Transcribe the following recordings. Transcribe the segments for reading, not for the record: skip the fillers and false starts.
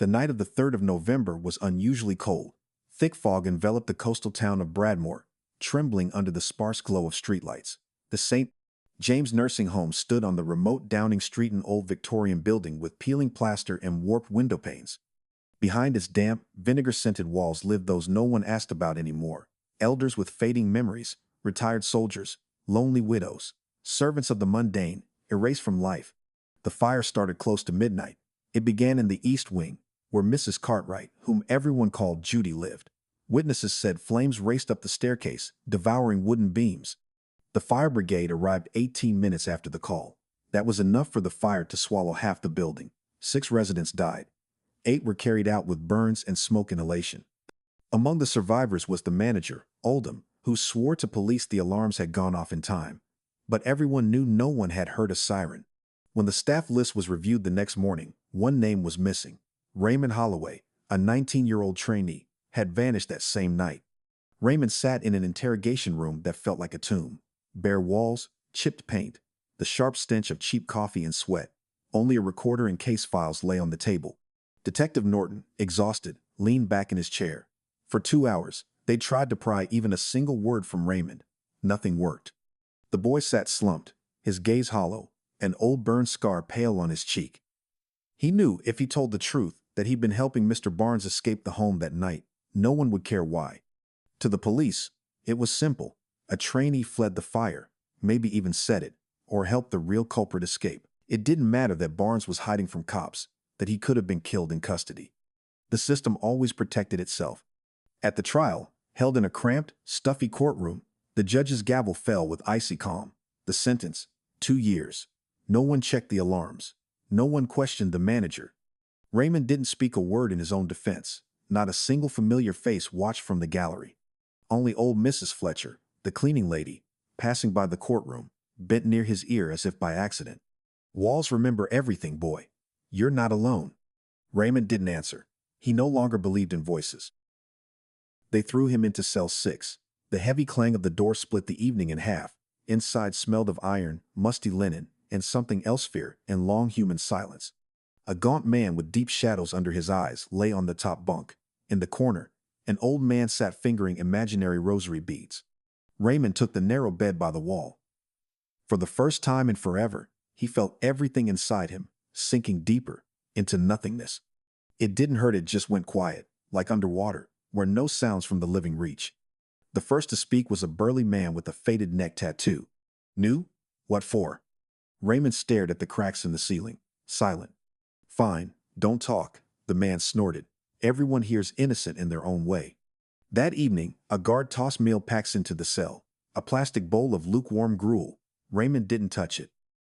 The night of the 3rd of November was unusually cold. Thick fog enveloped the coastal town of Bradmore, trembling under the sparse glow of streetlights. The St. James nursing home stood on the remote Downing Street, an old Victorian building with peeling plaster and warped window panes. Behind its damp, vinegar-scented walls lived those no one asked about anymore. Elders with fading memories, retired soldiers, lonely widows, servants of the mundane, erased from life. The fire started close to midnight. It began in the East Wing, where Mrs. Cartwright, whom everyone called Judy, lived. Witnesses said flames raced up the staircase, devouring wooden beams. The fire brigade arrived 18 minutes after the call. That was enough for the fire to swallow half the building. 6 residents died. 8 were carried out with burns and smoke inhalation. Among the survivors was the manager, Oldham, who swore to police the alarms had gone off in time. But everyone knew no one had heard a siren. When the staff list was reviewed the next morning, one name was missing. Raymond Holloway, a 19-year-old trainee, had vanished that same night. Raymond sat in an interrogation room that felt like a tomb. Bare walls, chipped paint, the sharp stench of cheap coffee and sweat. Only a recorder and case files lay on the table. Detective Norton, exhausted, leaned back in his chair. For 2 hours, they tried to pry even a single word from Raymond. Nothing worked. The boy sat slumped, his gaze hollow, an old burn scar pale on his cheek. He knew if he told the truth that he'd been helping Mr. Barnes escape the home that night, no one would care why. To the police, it was simple. A trainee fled the fire, maybe even set it, or helped the real culprit escape. It didn't matter that Barnes was hiding from cops, that he could have been killed in custody. The system always protected itself. At the trial, held in a cramped, stuffy courtroom, the judge's gavel fell with icy calm. The sentence, 2 years. No one checked the alarms. No one questioned the manager. Raymond didn't speak a word in his own defense. Not a single familiar face watched from the gallery. Only old Mrs. Fletcher, the cleaning lady, passing by the courtroom, bent near his ear as if by accident. "Walls remember everything, boy. You're not alone." Raymond didn't answer. He no longer believed in voices. They threw him into cell 6. The heavy clang of the door split the evening in half. Inside smelled of iron, musty linen, and something else, fear and long human silence. A gaunt man with deep shadows under his eyes lay on the top bunk. In the corner, an old man sat fingering imaginary rosary beads. Raymond took the narrow bed by the wall. For the first time in forever, he felt everything inside him, sinking deeper, into nothingness. It didn't hurt, it just went quiet, like underwater, where no sounds from the living reach. The first to speak was a burly man with a faded neck tattoo. "New? What for?" Raymond stared at the cracks in the ceiling, silent. "Fine, don't talk," the man snorted. "Everyone here's innocent in their own way." That evening, a guard tossed meal packs into the cell, a plastic bowl of lukewarm gruel. Raymond didn't touch it.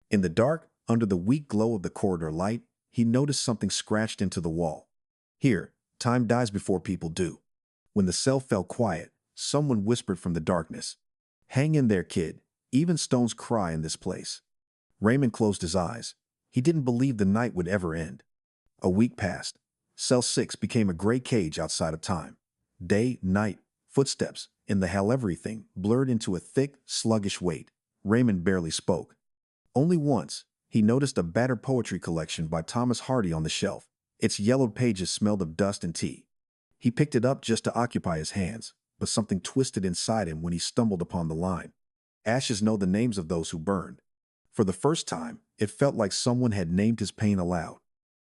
In the dark, under the weak glow of the corridor light, he noticed something scratched into the wall. "Here, time dies before people do." When the cell fell quiet, someone whispered from the darkness, "Hang in there, kid. Even stones cry in this place." Raymond closed his eyes. He didn't believe the night would ever end. A week passed. Cell 6 became a gray cage outside of time. Day, night, footsteps, in the hell everything blurred into a thick, sluggish weight. Raymond barely spoke. Only once, he noticed a battered poetry collection by Thomas Hardy on the shelf. Its yellowed pages smelled of dust and tea. He picked it up just to occupy his hands, but something twisted inside him when he stumbled upon the line. "Ashes know the names of those who burned." For the first time, it felt like someone had named his pain aloud.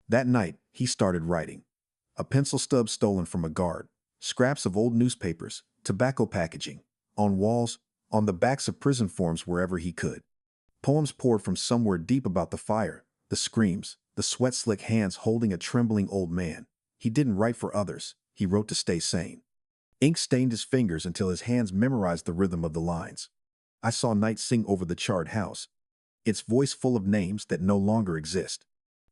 That night, he started writing. A pencil stub stolen from a guard, scraps of old newspapers, tobacco packaging, on walls, on the backs of prison forms, wherever he could. Poems poured from somewhere deep about the fire, the screams, the sweat-slick hands holding a trembling old man. He didn't write for others, he wrote to stay sane. Ink stained his fingers until his hands memorized the rhythm of the lines. "I saw night sing over the charred house," its voice full of names that no longer exist.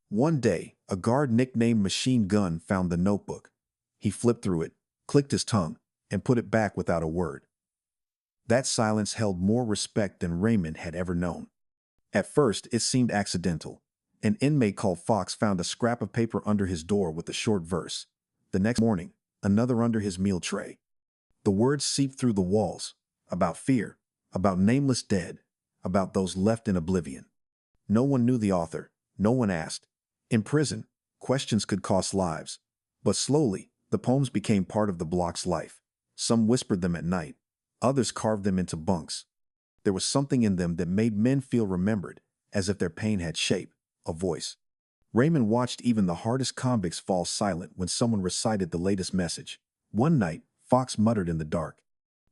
One day, a guard nicknamed Machine Gun found the notebook. He flipped through it, clicked his tongue, and put it back without a word. That silence held more respect than Raymond had ever known. At first, it seemed accidental. An inmate called Fox found a scrap of paper under his door with a short verse. The next morning, another under his meal tray. The words seeped through the walls, about fear, about nameless dead, about those left in oblivion. No one knew the author, no one asked. In prison, Questions could cost lives. But slowly, the poems became part of the block's life. Some whispered them at night. Others carved them into bunks. There was something in them that made men feel remembered, as if their pain had shape, a voice. Raymond watched even the hardest convicts fall silent when someone recited the latest message. One night, Fox muttered in the dark,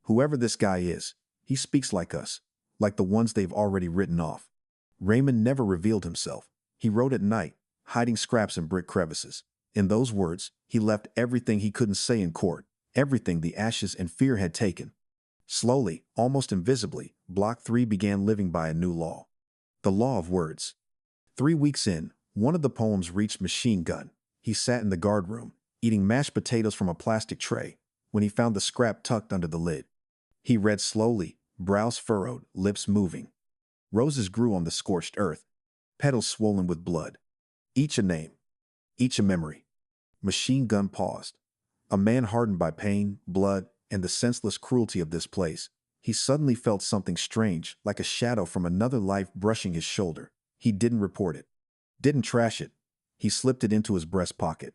"Whoever this guy is, he speaks like us, like the ones they've already written off." Raymond never revealed himself. He wrote at night, hiding scraps in brick crevices. In those words, he left everything he couldn't say in court, everything the ashes and fear had taken. Slowly, almost invisibly, Block 3 began living by a new law. The law of words. 3 weeks in, one of the poems reached Machine Gun. He sat in the guard room, eating mashed potatoes from a plastic tray, when he found the scrap tucked under the lid. He read slowly, brows furrowed, lips moving. Roses grew on the scorched earth, petals swollen with blood. Each a name, each a memory. Machine Gun paused. A man hardened by pain, blood, and the senseless cruelty of this place. He suddenly felt something strange, like a shadow from another life brushing his shoulder. He didn't report it. Didn't trash it. He slipped it into his breast pocket.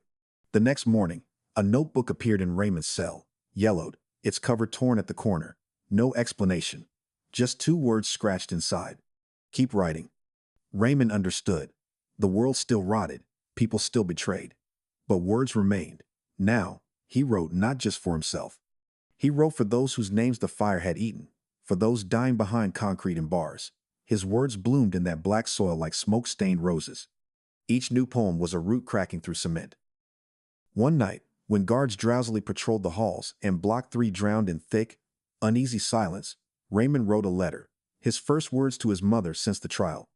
The next morning, a notebook appeared in Raymond's cell, yellowed, its cover torn at the corner. No explanation. Just 2 words scratched inside. Keep writing. Raymond understood. The world still rotted, people still betrayed. But words remained. Now, he wrote not just for himself. He wrote for those whose names the fire had eaten, for those dying behind concrete and bars. His words bloomed in that black soil like smoke-stained roses. Each new poem was a root cracking through cement. One night, when guards drowsily patrolled the halls and Block 3 drowned in thick, uneasy silence, Raymond wrote a letter, his first words to his mother since the trial.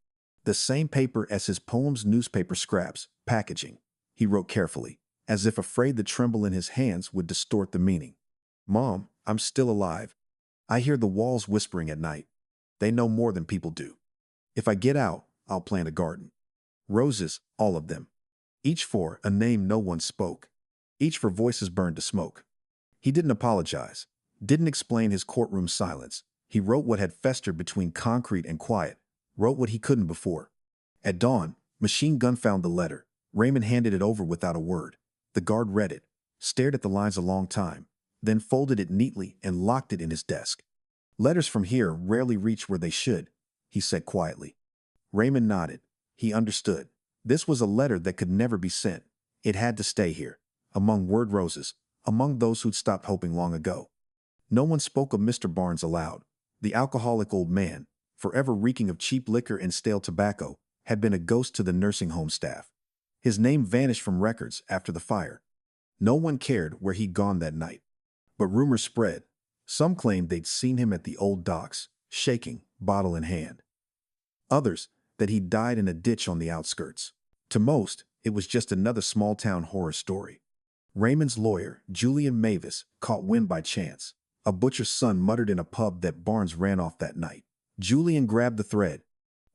The same paper as his poem's newspaper scraps, packaging. He wrote carefully, as if afraid the tremble in his hands would distort the meaning. "Mom, I'm still alive. I hear the walls whispering at night. They know more than people do. If I get out, I'll plant a garden. Roses, all of them. Each for a name no one spoke. Each for voices burned to smoke." He didn't apologize, didn't explain his courtroom silence. He wrote what had festered between concrete and quiet, wrote what he couldn't before. At dawn, Machine Gun found the letter. Raymond handed it over without a word. The guard read it, stared at the lines a long time, then folded it neatly and locked it in his desk. "Letters from here rarely reach where they should," he said quietly. Raymond nodded. He understood. This was a letter that could never be sent. It had to stay here, among word roses, among those who'd stopped hoping long ago. No one spoke of Mr. Barnes aloud. The alcoholic old man, forever reeking of cheap liquor and stale tobacco, had been a ghost to the nursing home staff. His name vanished from records after the fire. No one cared where he'd gone that night. But rumors spread. Some claimed they'd seen him at the old docks, shaking, bottle in hand. Others, that he'd died in a ditch on the outskirts. To most, it was just another small-town horror story. Raymond's lawyer, Julian Mavis, caught wind by chance. A butcher's son muttered in a pub that Barnes ran off that night. Julian grabbed the thread.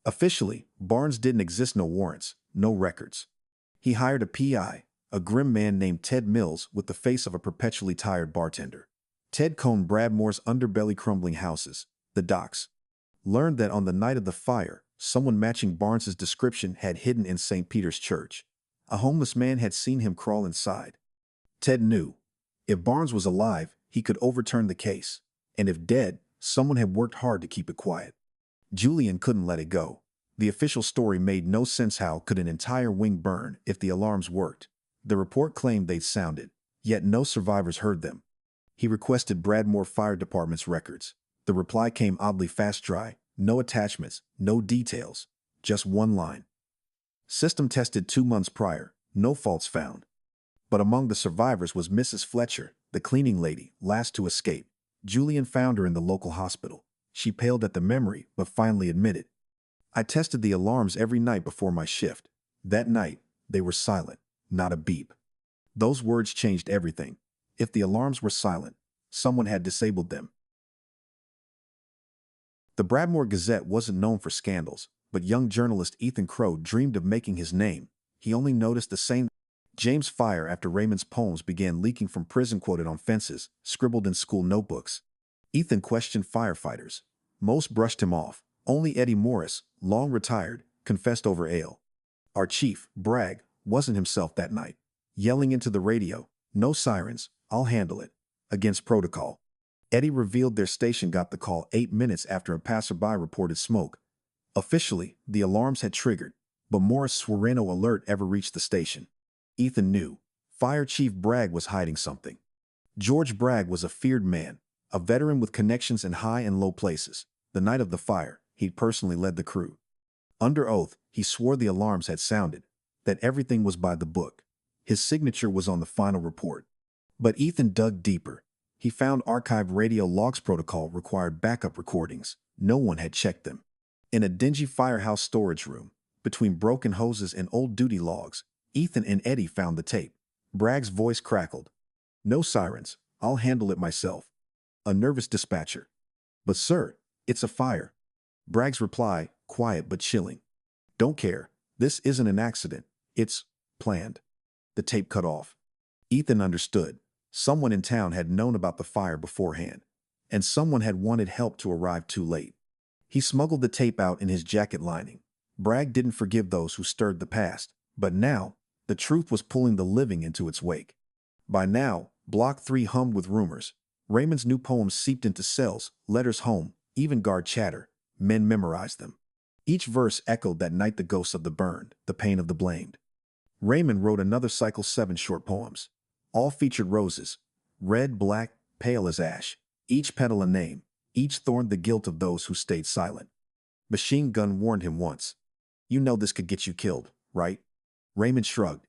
Officially, Barnes didn't exist, no warrants, no records. He hired a PI, a grim man named Ted Mills with the face of a perpetually tired bartender. Ted combed Bradmore's underbelly-crumbling houses, the docks. Learned that on the night of the fire, someone matching Barnes's description had hidden in St. Peter's Church. A homeless man had seen him crawl inside. Ted knew. If Barnes was alive, he could overturn the case. And if dead, someone had worked hard to keep it quiet. Julian couldn't let it go. The official story made no sense. How could an entire wing burn if the alarms worked? The report claimed they'd sounded, yet no survivors heard them. He requested Bradmore Fire Department's records. The reply came oddly fast, dry. No attachments, no details, just one line. System tested 2 months prior, no faults found. But among the survivors was Mrs. Fletcher, the cleaning lady, last to escape. Julian found her in the local hospital. She paled at the memory, but finally admitted, "I tested the alarms every night before my shift. That night, they were silent, not a beep." Those words changed everything. If the alarms were silent, someone had disabled them. The Bradmore Gazette wasn't known for scandals, but young journalist Ethan Crow dreamed of making his name. He only noticed the same James fire after Raymond's poems began leaking from prison, quoted on fences, scribbled in school notebooks. Ethan questioned firefighters. Most brushed him off. Only Eddie Morris, long retired, confessed over ale. "Our chief, Bragg, wasn't himself that night. Yelling into the radio, "No sirens, I'll handle it," against protocol. Eddie revealed their station got the call 8 minutes after a passerby reported smoke. Officially, the alarms had triggered, but Morris swore no alert ever reached the station. Ethan knew. Fire Chief Bragg was hiding something. George Bragg was a feared man, a veteran with connections in high and low places. The night of the fire, he'd personally led the crew. Under oath, he swore the alarms had sounded, that everything was by the book. His signature was on the final report. But Ethan dug deeper. He found archived radio logs protocol required backup recordings. No one had checked them. In a dingy firehouse storage room, between broken hoses and old duty logs, Ethan and Eddie found the tape. Bragg's voice crackled. "No sirens, I'll handle it myself." A nervous dispatcher. "But sir, it's a fire." Bragg's reply, quiet but chilling. "Don't care. This isn't an accident. It's planned." The tape cut off. Ethan understood. Someone in town had known about the fire beforehand, and someone had wanted help to arrive too late. He smuggled the tape out in his jacket lining. Bragg didn't forgive those who stirred the past, but now, the truth was pulling the living into its wake. By now, Block 3 hummed with rumors. Raymond's new poems seeped into cells, letters home, even guard chatter. Men memorized them. Each verse echoed that night the ghosts of the burned, the pain of the blamed. Raymond wrote another cycle 7 short poems. All featured roses, red, black, pale as ash, each petal a name, each thorn the guilt of those who stayed silent. Machine Gun warned him once. "You know this could get you killed, right?" Raymond shrugged.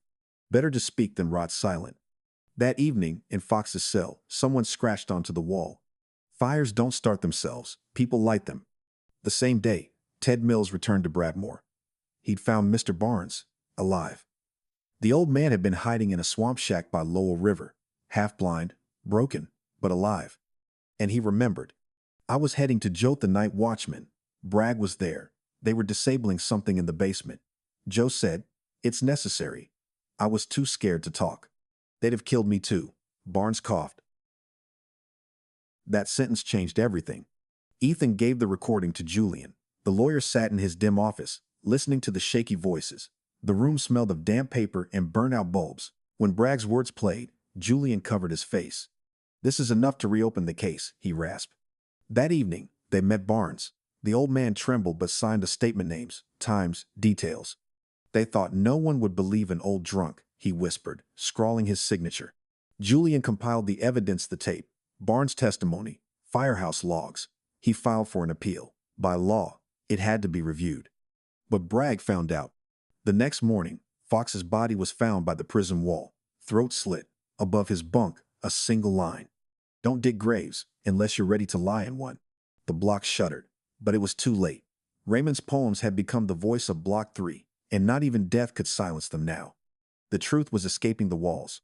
Better to speak than rot silent. That evening, in Fox's cell, someone scratched onto the wall. "Fires don't start themselves, people light them." The same day, Ted Mills returned to Bradmore. He'd found Mr. Barnes, alive. The old man had been hiding in a swamp shack by Lowell River, half blind, broken, but alive. And he remembered. "I was heading to jolt the night watchman. Bragg was there. They were disabling something in the basement. Joe said, 'It's necessary.' I was too scared to talk. They'd have killed me too." Barnes coughed. That sentence changed everything. Ethan gave the recording to Julian. The lawyer sat in his dim office, listening to the shaky voices. The room smelled of damp paper and burnt-out bulbs. When Bragg's words played, Julian covered his face. "This is enough to reopen the case," he rasped. That evening, they met Barnes. The old man trembled but signed a statement, names, times, details. They thought no one would believe an old drunk, he whispered, scrawling his signature. Julian compiled the evidence, the tape, Barnes' testimony, firehouse logs. He filed for an appeal. By law, it had to be reviewed. But Bragg found out. The next morning, Fox's body was found by the prison wall, throat slit. Above his bunk, a single line. "Don't dig graves, unless you're ready to lie in one." The block shuddered, but it was too late. Raymond's poems had become the voice of Block 3, and not even death could silence them now. The truth was escaping the walls.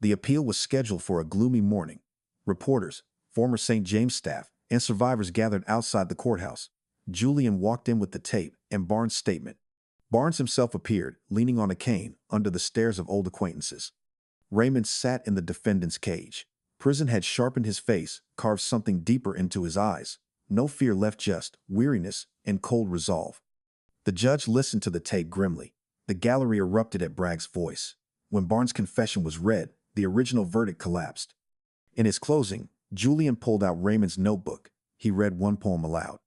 The appeal was scheduled for a gloomy morning. Reporters, former St. James staff, and survivors gathered outside the courthouse. Julian walked in with the tape and Barnes' statement. Barnes himself appeared, leaning on a cane, under the stares of old acquaintances. Raymond sat in the defendant's cage. Prison had sharpened his face, carved something deeper into his eyes. No fear left, just weariness and cold resolve. The judge listened to the tape grimly. The gallery erupted at Bragg's voice. When Barnes' confession was read, the original verdict collapsed. In his closing, Julian pulled out Raymond's notebook. He read one poem aloud.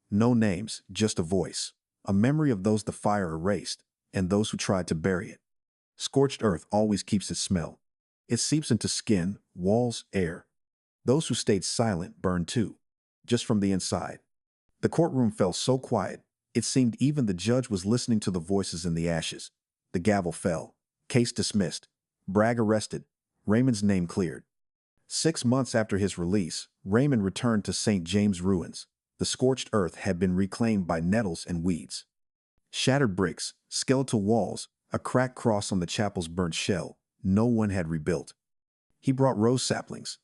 No names, just a voice. A memory of those the fire erased, and those who tried to bury it. Scorched earth always keeps its smell. It seeps into skin, walls, air. Those who stayed silent burned too, just from the inside. The courtroom fell so quiet, it seemed even the judge was listening to the voices in the ashes. The gavel fell. Case dismissed. Bragg arrested. Raymond's name cleared. 6 months after his release, Raymond returned to St. James ruins. The scorched earth had been reclaimed by nettles and weeds. Shattered bricks, skeletal walls, a cracked cross on the chapel's burnt shell. No one had rebuilt. He brought rose saplings.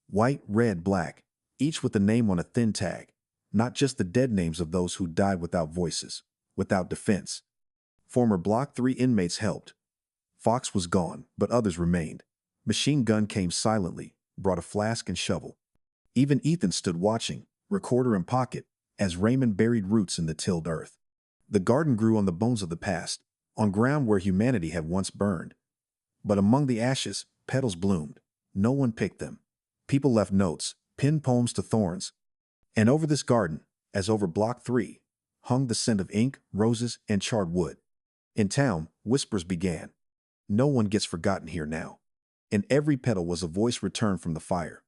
White, red, black, each with a name on a thin tag. Not just the dead names of those who died without voices, without defense. Former Block 3 inmates helped. Fox was gone, but others remained. Machine Gun came silently, brought a flask and shovel. Even Ethan stood watching, recorder in pocket, as Raymond buried roots in the tilled earth. The garden grew on the bones of the past. on ground where humanity had once burned. But among the ashes, petals bloomed. No one picked them. People left notes, pinned poems to thorns. And over this garden, as over Block 3, hung the scent of ink, roses, and charred wood. In town, whispers began. No one gets forgotten here now. And every petal was a voice returned from the fire.